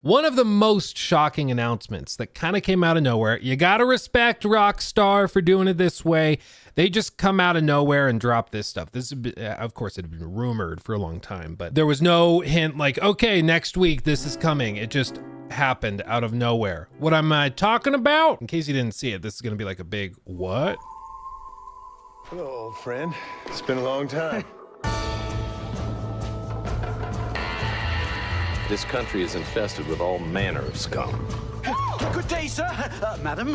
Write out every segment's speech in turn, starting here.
One of the most shocking announcements that kind of came out of nowhere. You got to respect Rockstar for doing it this way. They just come out of nowhere and drop this stuff. This, of course, it had been rumored for a long time, but there was no hint like, okay, next week this is coming. It just happened out of nowhere. What am I talking about? In case you didn't see it, this is going to be like a big what? Hello, old friend. It's been a long time. This country is infested with all manner of scum. Good day, sir. Madam.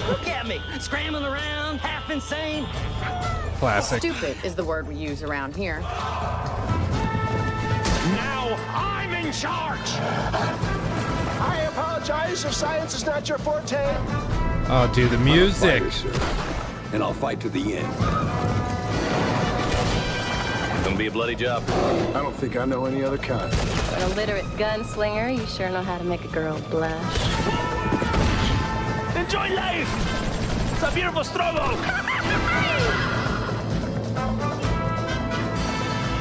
Look at me, scrambling around, half insane. Classic. Stupid is the word we use around here. Now I'm in charge. I apologize if science is not your forte. Oh, dude, the music. And I'll fight to the end. Gonna be a bloody job. I don't think I know any other kind. For an illiterate gunslinger, you sure know how to make a girl blush. Enjoy life. It's a beautiful struggle.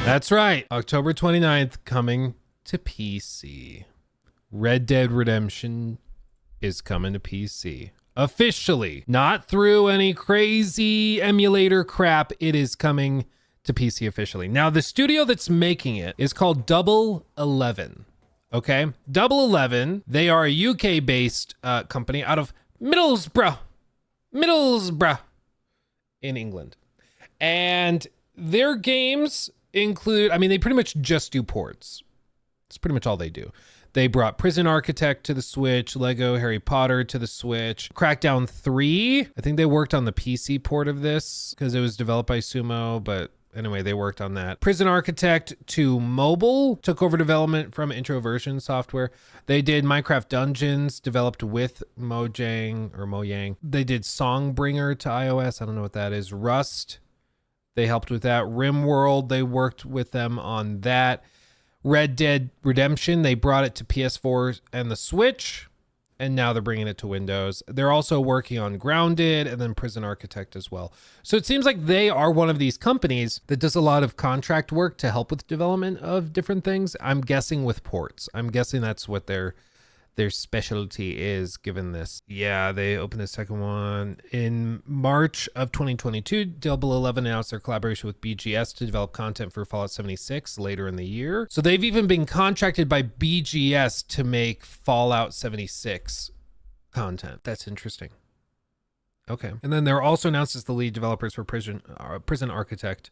That's right. October 29th, coming to PC. Red Dead Redemption is coming to PC. Officially. Not through any crazy emulator crap. It is coming to PC officially. Now, the studio that's making it is called Double 11. Okay? Double 11, they are a UK-based company out of Middlesbrough, in England. And their games include, I mean, they pretty much just do ports. It's pretty much all they do. They brought Prison Architect to the Switch, Lego Harry Potter to the Switch, Crackdown 3. I think they worked on the PC port of this because it was developed by Sumo, but anyway, they worked on that. Prison Architect to mobile, took over development from Introversion Software. They did Minecraft Dungeons, developed with Mojang. They did Songbringer to iOS. I don't know what that is. Rust, they helped with that. RimWorld, they worked with them on that. Red Dead Redemption, they brought it to PS4 and the Switch, and now they're bringing it to Windows. They're also working on Grounded and then Prison Architect as well. So it seems like they are one of these companies that does a lot of contract work to help with development of different things. I'm guessing with ports. I'm guessing that's what their specialty is given this. Yeah, they opened the second one. In March of 2022, Double 11 announced their collaboration with BGS to develop content for Fallout 76 later in the year. So they've even been contracted by BGS to make Fallout 76 content. That's interesting. Okay. And then they're also announced as the lead developers for Prison Architect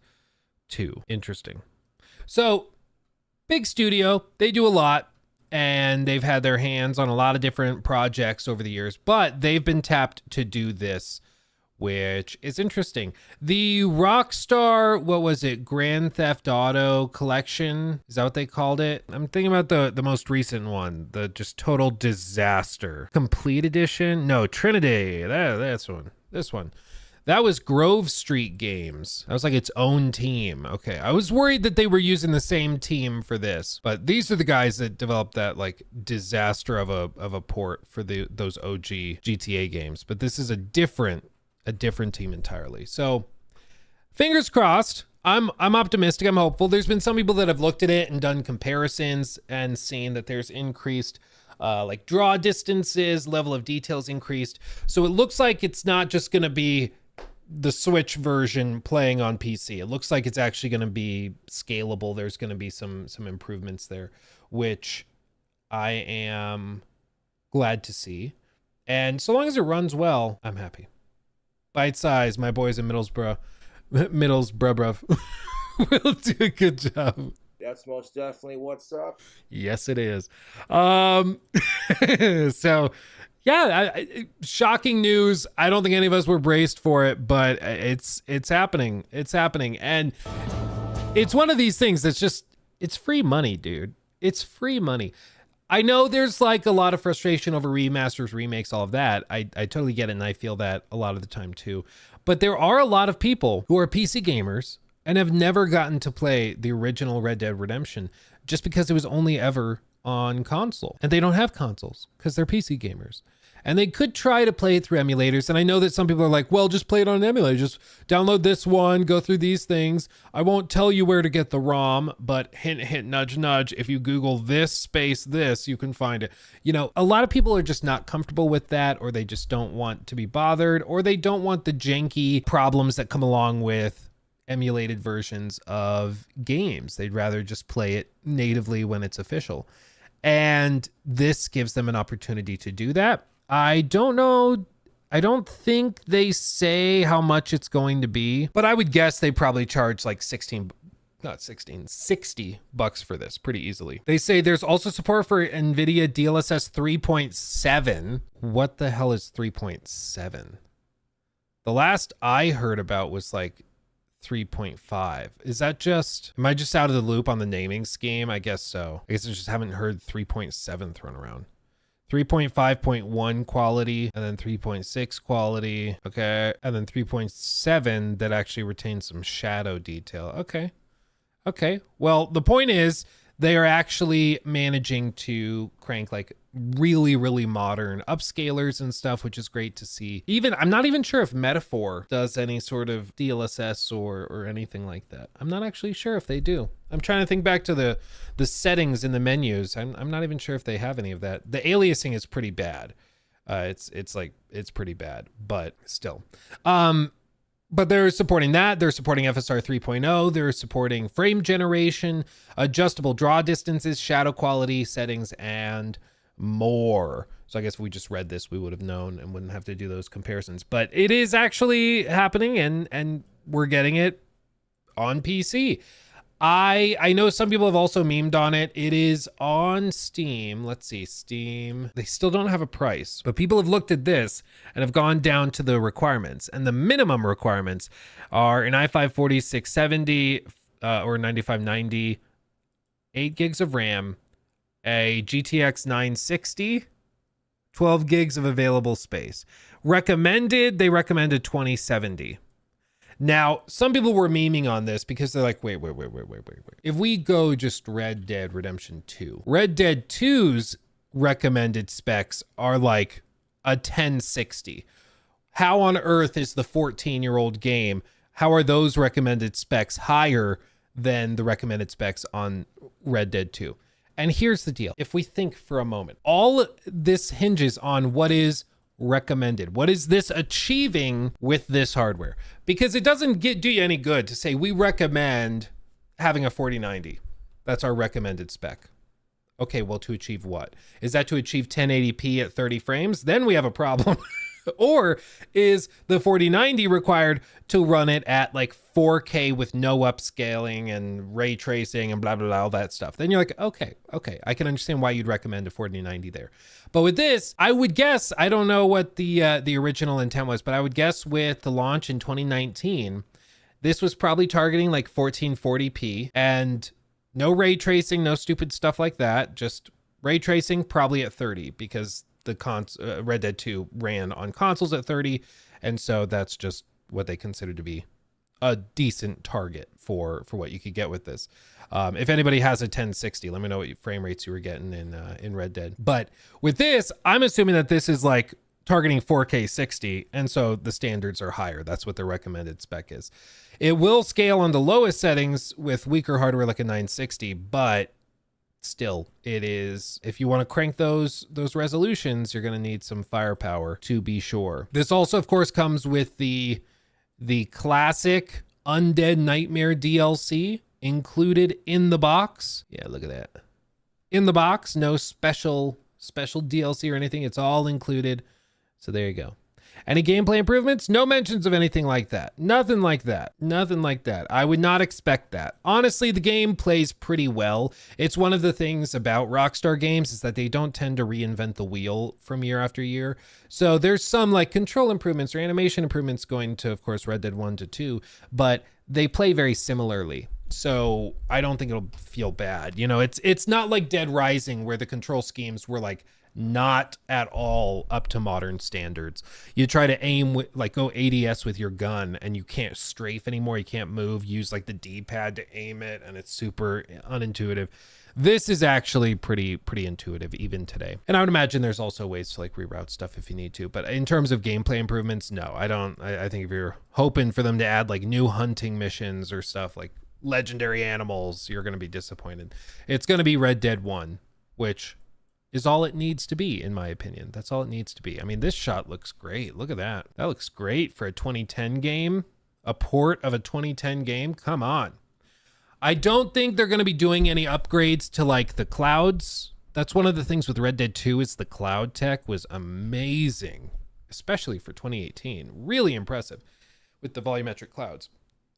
2. Interesting. So, big studio. They do a lot. And they've had their hands on a lot of different projects over the years, but they've been tapped to do this, which is interesting. The Rockstar, what was it? Grand Theft Auto Collection? Is that what they called it? I'm thinking about the most recent one, the just total disaster. Complete Edition? No, Trinity. That's one. This one. That was Grove Street Games. That was like its own team. Okay, I was worried that they were using the same team for this, but these are the guys that developed that like disaster of a port for those OG GTA games. But this is a different team entirely. So fingers crossed. I'm optimistic. I'm hopeful. There's been some people that have looked at it and done comparisons and seen that there's increased like draw distances, level of details increased. So it looks like it's not just going to be the Switch version playing on PC. It looks like it's actually going to be scalable. There's going to be some improvements there, which I am glad to see. And so long as it runs well, I'm happy. Bite size, my boys in Middlesbrough will do a good job. That's most definitely what's up. Yes, it is. So yeah, shocking news. I don't think any of us were braced for it, but it's happening. It's happening. And it's one of these things that's just, it's free money, dude. It's free money. I know there's like a lot of frustration over remasters, remakes, all of that. I totally get it, and I feel that a lot of the time too. But there are a lot of people who are PC gamers and have never gotten to play the original Red Dead Redemption just because it was only ever on console, and they don't have consoles because they're PC gamers. And they could try to play it through emulators. And I know that some people are like, well, just play it on an emulator. Just download this one, go through these things. I won't tell you where to get the ROM, but hint, hint, nudge, nudge. If you Google this space this, you can find it. You know, a lot of people are just not comfortable with that, or they just don't want to be bothered, or they don't want the janky problems that come along with emulated versions of games. They'd rather just play it natively when it's official. And this gives them an opportunity to do that. I don't know. I don't think they say how much it's going to be, but I would guess they probably charge like $60 for this pretty easily. They say there's also support for NVIDIA DLSS 3.7. What the hell is 3.7? The last I heard about was like 3.5. Is that just, am I just out of the loop on the naming scheme? I guess so. I guess I just haven't heard 3.7 thrown around. 3.5.1 quality, and then 3.6 quality. Okay. And then 3.7 that actually retains some shadow detail. Okay. Okay. Well, the point is they are actually managing to crank like really, really modern upscalers and stuff, which is great to see. Even, I'm not even sure if Metaphor does any sort of DLSS or anything like that. I'm not actually sure if they do. I'm trying to think back to the settings in the menus. I'm not even sure if they have any of that. The aliasing is pretty bad. It's pretty bad, but still. But they're supporting that. They're supporting FSR 3.0. They're supporting frame generation, adjustable draw distances, shadow quality settings, and more. So I guess if we just read this, we would have known and wouldn't have to do those comparisons. But it is actually happening, and we're getting it on PC. I know some people have also memed on it. It is on Steam. Let's see, Steam. They still don't have a price, but people have looked at this and have gone down to the requirements. And the minimum requirements are an i5 4670 or 9590, 8 gigs of RAM, a GTX 960, 12 gigs of available space. Recommended, they recommended 2070. Now, some people were memeing on this because they're like, wait. If we go just Red Dead Redemption 2, Red Dead 2's recommended specs are like a 1060. How on earth is the 14-year-old game? How are those recommended specs higher than the recommended specs on Red Dead 2? And here's the deal. If we think for a moment, all this hinges on what is recommended. What is this achieving with this hardware? Because it doesn't do you any good to say we recommend having a 4090. That's our recommended spec. Okay, well, to achieve what? Is that to achieve 1080p at 30 frames? Then we have a problem. Or is the 4090 required to run it at like 4K with no upscaling and ray tracing and blah, blah, blah, all that stuff? Then you're like, okay, I can understand why you'd recommend a 4090 there. But with this, I would guess, I don't know what the original intent was, but I would guess with the launch in 2019, this was probably targeting like 1440p and no ray tracing, no stupid stuff like that. Just ray tracing probably at 30 because the Red Dead 2 ran on consoles at 30, and so that's just what they consider to be a decent target for what you could get with this. If anybody has a 1060, let me know what frame rates you were getting in Red Dead. But with this, I'm assuming that this is like targeting 4K 60, and so the standards are higher. That's what the recommended spec is. It will scale on the lowest settings with weaker hardware like a 960, but still, it is, if you want to crank those resolutions, you're going to need some firepower to be sure. This also, of course, comes with the classic Undead Nightmare DLC included in the box. Yeah, look at that. In the box, no special DLC or anything. It's all included. So there you go. Any gameplay improvements? No mentions of anything like that. Nothing like that. Nothing like that. I would not expect that. Honestly, the game plays pretty well. It's one of the things about Rockstar games is that they don't tend to reinvent the wheel from year after year. So there's some like control improvements or animation improvements going to, of course, Red Dead 1 to 2, but they play very similarly. So I don't think it'll feel bad. You know, it's not like Dead Rising where the control schemes were like not at all up to modern standards. You try to aim with like go ADS with your gun and you can't strafe anymore. You can't move, use like the D-pad to aim it, and it's super unintuitive. This is actually pretty intuitive even today. And I would imagine there's also ways to like reroute stuff if you need to. But in terms of gameplay improvements, no, I don't. I think if you're hoping for them to add like new hunting missions or stuff like legendary animals, you're going to be disappointed. It's going to be Red Dead 1, which is all it needs to be, in my opinion. That's all it needs to be. I mean, this shot looks great. Look at that. That looks great for a 2010 game. A port of a 2010 game. Come on. I don't think they're going to be doing any upgrades to like the clouds. That's one of the things with Red Dead 2 is the cloud tech was amazing, especially for 2018. Really impressive with the volumetric clouds.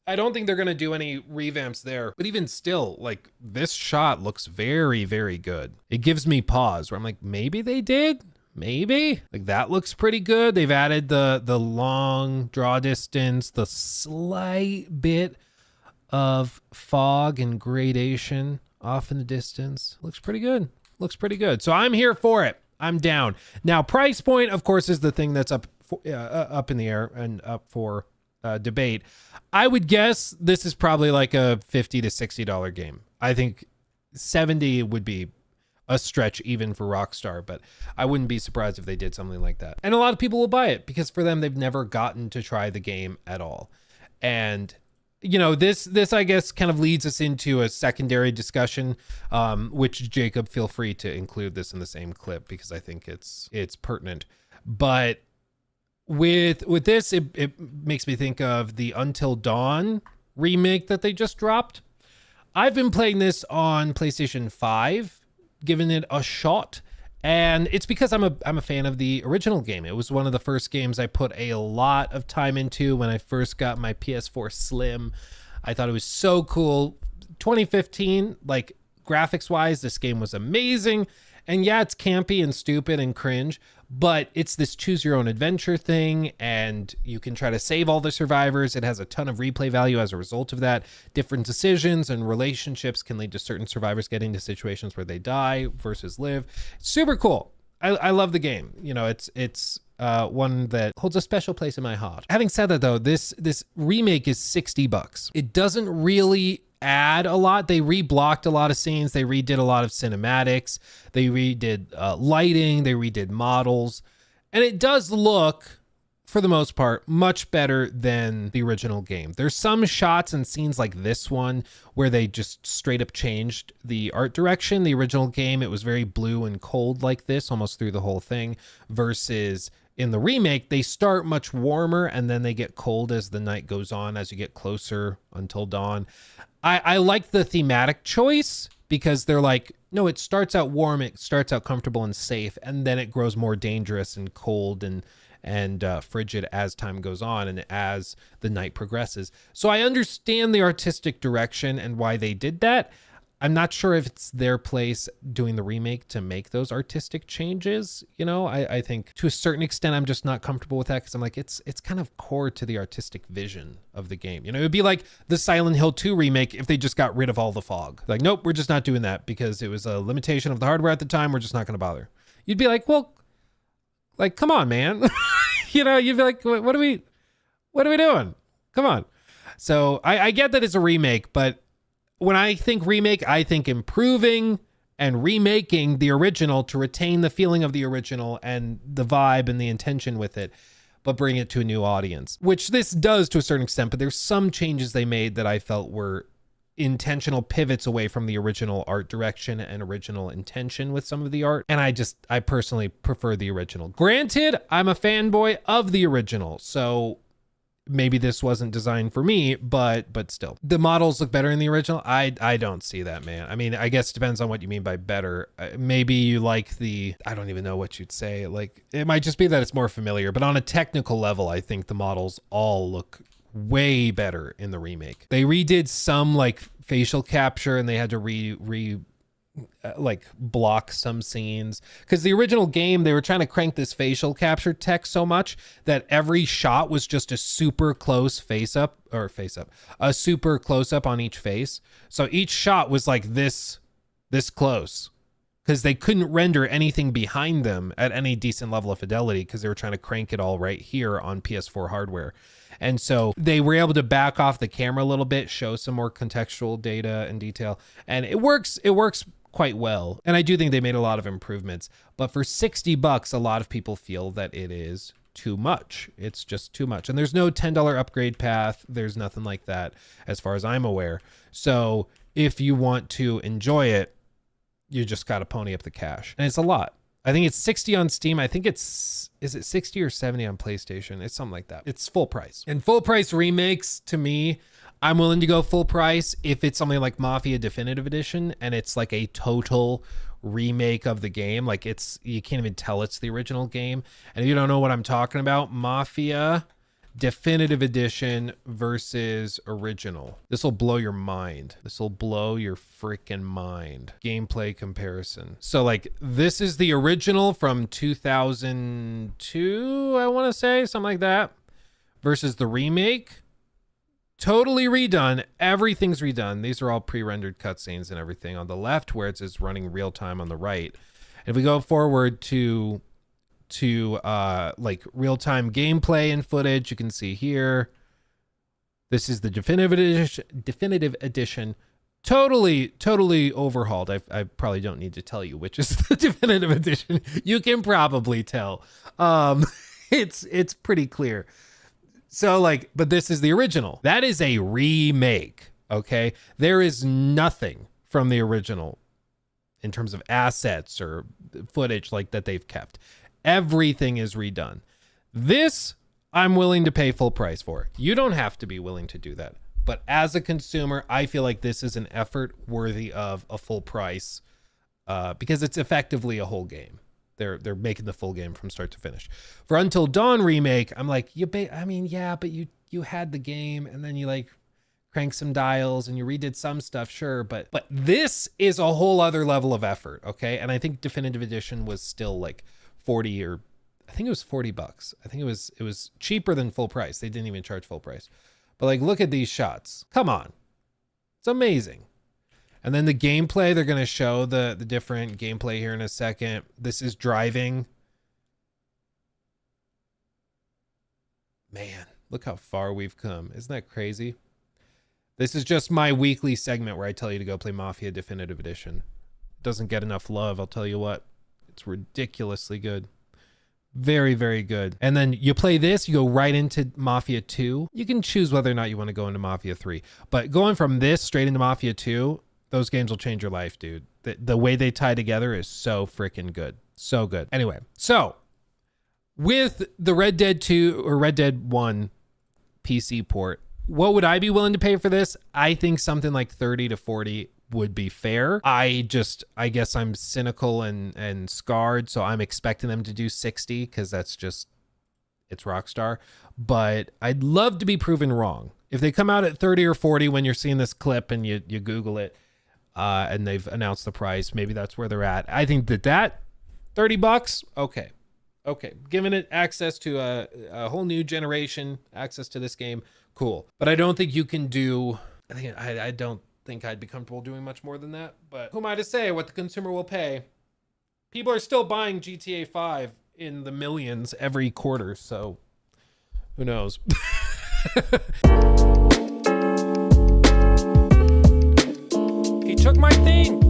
I don't think they're going to do any revamps there, but even still, like this shot looks very, very good. It gives me pause where I'm like, maybe they did, maybe like that looks pretty good. They've added the long draw distance, the slight bit of fog and gradation off in the distance. Looks pretty good. Looks pretty good. So I'm here for it. I'm down. Now, price point, of course, is the thing that's up in the air and up for debate. I would guess this is probably like a $50 to $60 game. I think 70 would be a stretch even for Rockstar, but I wouldn't be surprised if they did something like that. And a lot of people will buy it because for them, they've never gotten to try the game at all. And you know, this I guess kind of leads us into a secondary discussion, which Jacob, feel free to include this in the same clip because I think it's pertinent. But with this, it makes me think of the Until Dawn remake that they just dropped. I've been playing this on PlayStation 5, giving it a shot. And it's because I'm a fan of the original game. It was one of the first games I put a lot of time into when I first got my PS4 Slim. I thought it was so cool. 2015, like graphics wise, this game was amazing. And yeah, it's campy and stupid and cringe, but it's this choose your own adventure thing and you can try to save all the survivors. It has a ton of replay value as a result of that. Different decisions and relationships can lead to certain survivors getting to situations where they die versus live. Super cool. I love the game. You know, it's one that holds a special place in my heart. Having said that though, this remake is $60. It doesn't really add a lot. They reblocked a lot of scenes. They redid a lot of cinematics. They redid lighting. They redid models. And it does look, for the most part, much better than the original game. There's some shots and scenes like this one where they just straight up changed the art direction. The original game, it was very blue and cold like this almost through the whole thing, versus in the remake, they start much warmer and then they get cold as the night goes on, as you get closer until dawn. I like the thematic choice because they're like, no, it starts out warm, it starts out comfortable and safe, and then it grows more dangerous and cold and frigid as time goes on and as the night progresses. So I understand the artistic direction and why they did that. I'm not sure if it's their place doing the remake to make those artistic changes. You know, I think to a certain extent, I'm just not comfortable with that because I'm like, it's kind of core to the artistic vision of the game. You know, it would be like the Silent Hill 2 remake if they just got rid of all the fog. Like, nope, we're just not doing that because it was a limitation of the hardware at the time. We're just not going to bother. You'd be like, well, like, come on, man. You know, you'd be like, what are we doing? Come on. So I get that it's a remake, but when I think remake, I think improving and remaking the original to retain the feeling of the original and the vibe and the intention with it, but bring it to a new audience, which this does to a certain extent. But there's some changes they made that I felt were intentional pivots away from the original art direction and original intention with some of the art. And I personally prefer the original. Granted, I'm a fanboy of the original, so maybe this wasn't designed for me, but still. The models look better in the original. I don't see that, man. I mean, I guess it depends on what you mean by better. Maybe you like I don't even know what you'd say. Like, it might just be that it's more familiar, but on a technical level, I think the models all look way better in the remake. They redid some like facial capture and they had to like block some scenes because the original game they were trying to crank this facial capture tech so much that every shot was just a super close a super close up on each face. So each shot was like this close because they couldn't render anything behind them at any decent level of fidelity because they were trying to crank it all right here on PS4 hardware. And so they were able to back off the camera a little bit, show some more contextual data and detail. And it works quite well. And I do think they made a lot of improvements. But for $60, a lot of people feel that it is too much. It's just too much. And there's no $10 upgrade path. There's nothing like that as far as I'm aware. So if you want to enjoy it, you just got to pony up the cash. And it's a lot. I think it's 60 on Steam. I think is it 60 or 70 on PlayStation? It's something like that. It's full price. And full price remakes, to me, I'm willing to go full price if it's something like Mafia Definitive Edition and it's like a total remake of the game. Like you can't even tell it's the original game. And if you don't know what I'm talking about, Mafia Definitive Edition versus original. This will blow your mind. This will blow your freaking mind. Gameplay comparison. So like this is the original from 2002, I want to say, something like that, versus the remake. Totally redone. Everything's redone. These are all pre-rendered cutscenes and everything on the left, where it's just running real time on the right. If we go forward to like real-time gameplay and footage, you can see here, this is the definitive edition, totally overhauled. I probably don't need to tell you which is the definitive edition. You can probably tell. It's pretty clear. So like, but this is the original. That is a remake. Okay, there is nothing from the original in terms of assets or footage like that they've kept. Everything is redone. This I'm willing to pay full price for. You don't have to be willing to do that. But as a consumer, I feel like this is an effort worthy of a full price because it's effectively a whole game. They're making the full game from start to finish. For Until Dawn remake, I'm like, but you had the game and then you like crank some dials and you redid some stuff, sure, but this is a whole other level of effort, okay? And I think Definitive Edition was still like 40 or I think it was $40. I think it was cheaper than full price. They didn't even charge full price. But like, look at these shots. Come on. It's amazing. And then the gameplay, they're going to show the different gameplay here in a second. This is driving. Man, look how far we've come. Isn't that crazy? This is just my weekly segment where I tell you to go play Mafia Definitive Edition. It doesn't get enough love, I'll tell you what. It's ridiculously good. Very, very good. And then you play this, you go right into Mafia 2. You can choose whether or not you want to go into Mafia 3. But going from this straight into Mafia 2, those games will change your life, dude. The way they tie together is so freaking good. So good. Anyway, so with the Red Dead 2 or Red Dead 1 PC port, what would I be willing to pay for this? I think something like 30 to 40 would be fair. I guess I'm cynical and scarred, so I'm expecting them to do 60 because it's Rockstar. But I'd love to be proven wrong. If they come out at 30 or 40 when you're seeing this clip and you Google it, and they've announced the price, maybe that's where they're at. I think that $30, okay, giving it access to a whole new generation, access to this game, cool. But I don't think you can do. I don't think I'd be comfortable doing much more than that. But who am I to say what the consumer will pay? People are still buying GTA 5 in the millions every quarter, so who knows? He took my thing.